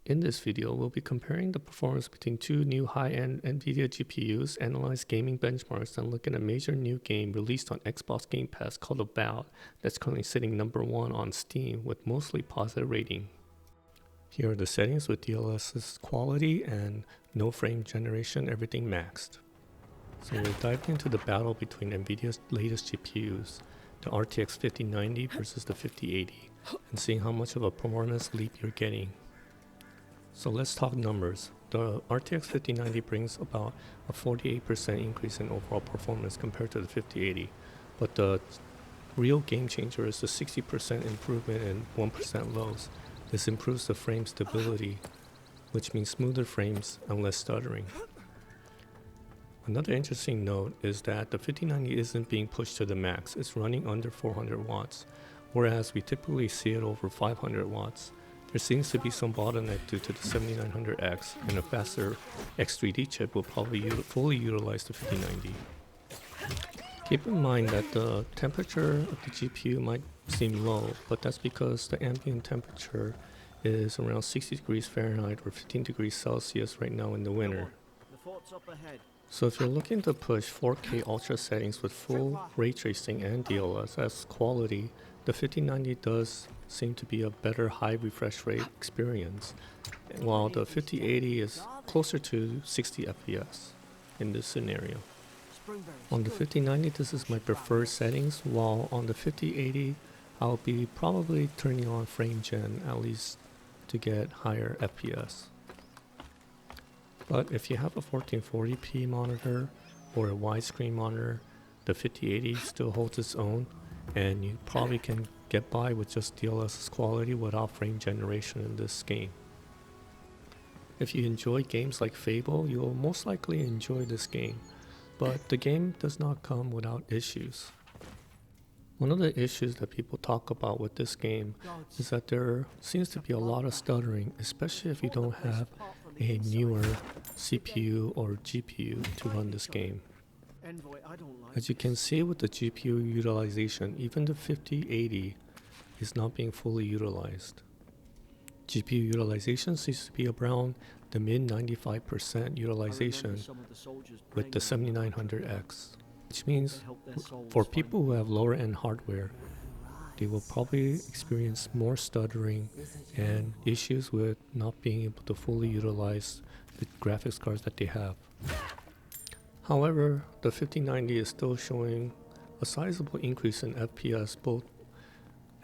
In this video, we'll be comparing the performance between two new high-end Nvidia GPUs, analyze gaming benchmarks, and look at a major new game released on Xbox Game Pass called Avowed that's currently sitting #1 on Steam with mostly positive rating. Here are the settings with DLSS quality and no frame generation, everything maxed. So we're diving into the battle between Nvidia's latest GPUs, the RTX 5090 versus the 5080, and seeing how much of a performance leap you're getting. So let's talk numbers. The RTX 5090 brings about a 48% increase in overall performance compared to the 5080, but the real game changer is the 60% improvement in 1% lows. This improves the frame stability, which means smoother frames and less stuttering. Another interesting note is that the 5090 isn't being pushed to the max, it's running under 400 watts, whereas we typically see it over 500 watts. There seems to be some bottleneck due to the 7900X, and a faster X3D chip will probably fully utilize the 5090. Keep in mind that the temperature of the GPU might seem low, but that's because the ambient temperature is around 60 degrees Fahrenheit or 15 degrees Celsius right now in the winter. So if you're looking to push 4K ultra settings with full ray tracing and DLSS quality, the 5090 does seem to be a better high refresh rate experience, while the 5080 is closer to 60 FPS in this scenario. On the 5090, this is my preferred settings, while on the 5080, I'll be probably turning on frame gen at least to get higher FPS. But if you have a 1440p monitor or a widescreen monitor, the 5080 still holds its own, and you probably can get by with just DLSS quality without frame generation in this game. If you enjoy games like Fable, you will most likely enjoy this game, but the game does not come without issues. One of the issues that people talk about with this game is that there seems to be a lot of stuttering, especially if you don't have a newer CPU or GPU to run this game. As you can see with the GPU utilization, even the 5080 is not being fully utilized. GPU utilization seems to be around the mid 95% utilization with the 7900X, which means for people who have lower end hardware, they will probably experience more stuttering and issues with not being able to fully utilize the graphics cards that they have. However, the 5090 is still showing a sizable increase in FPS, both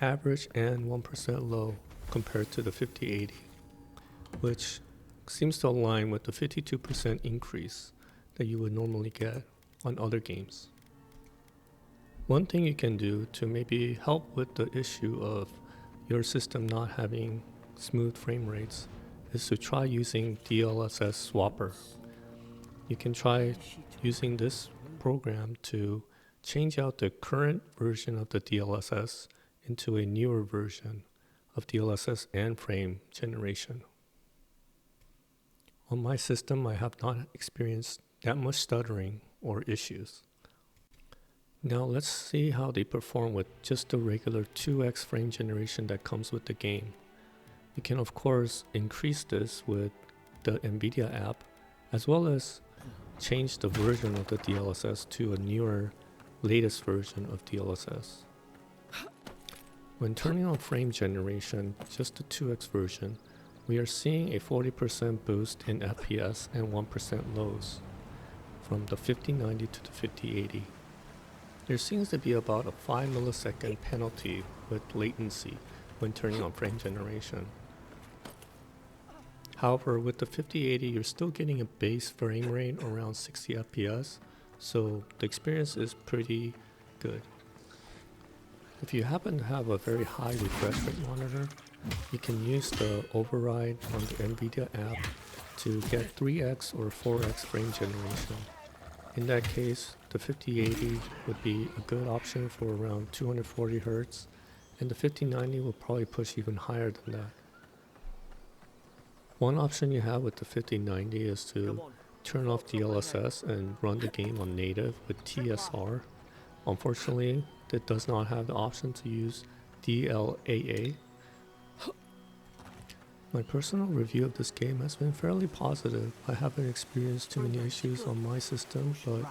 average and 1% low compared to the 5080, which seems to align with the 52% increase that you would normally get on other games. One thing you can do to maybe help with the issue of your system not having smooth frame rates is to try using DLSS Swapper. You can try using this program to change out the current version of the DLSS into a newer version of DLSS and frame generation. On my system, I have not experienced that much stuttering or issues. Now let's see how they perform with just the regular 2x frame generation that comes with the game. You can of course increase this with the Nvidia app, as well as change the version of the DLSS to a newer, latest version of DLSS. When turning on frame generation, just the 2x version, we are seeing a 40% boost in FPS and 1% lows from the 5090 to the 5080. There seems to be about a 5 millisecond penalty with latency when turning on frame generation. However, with the 5080, you're still getting a base frame rate around 60 FPS, so the experience is pretty good. If you happen to have a very high refresh rate monitor, you can use the override on the Nvidia app to get 3x or 4x frame generation. In that case, the 5080 would be a good option for around 240 Hz, and the 5090 will probably push even higher than that. One option you have with the 5090 is to turn off DLSS and run the game on native with TSR. Unfortunately, it does not have the option to use DLAA. My personal review of this game has been fairly positive. I haven't experienced too many issues on my system, but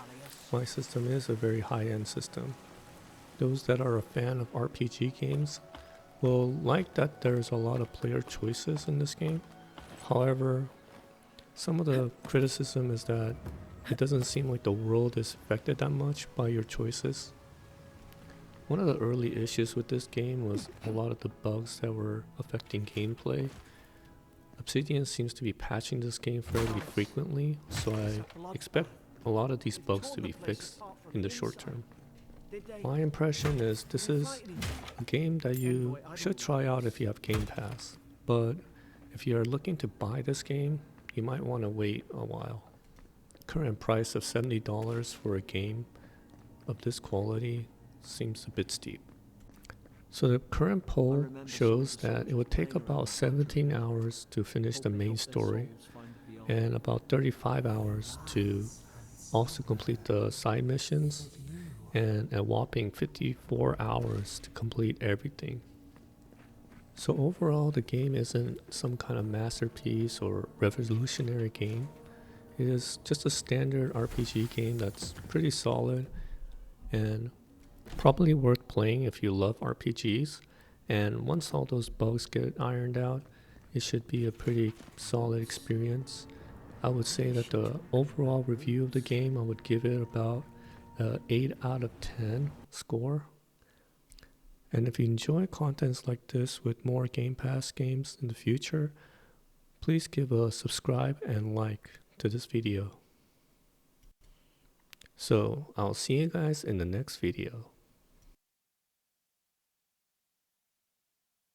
my system is a very high-end system. Those that are a fan of RPG games will like that there's a lot of player choices in this game. However, some of the criticism is that it doesn't seem like the world is affected that much by your choices. One of the early issues with this game was a lot of the bugs that were affecting gameplay. Obsidian seems to be patching this game fairly frequently, so I expect a lot of these bugs to be fixed in the short term. My impression is this is a game that you should try out if you have Game Pass, but if you are looking to buy this game, you might want to wait a while. Current price of $70 for a game of this quality seems a bit steep. So the current poll shows that it would take about 17 hours to finish the main story and about 35 hours to also complete the side missions and a whopping 54 hours to complete everything. So overall, the game isn't some kind of masterpiece or revolutionary game. It is just a standard RPG game that's pretty solid and probably worth playing if you love RPGs. And once all those bugs get ironed out, it should be a pretty solid experience. I would say that the overall review of the game, I would give it about 8 out of 10 score. And if you enjoy contents like this with more Game Pass games in the future, please give a subscribe and like to this video. So I'll see you guys in the next video.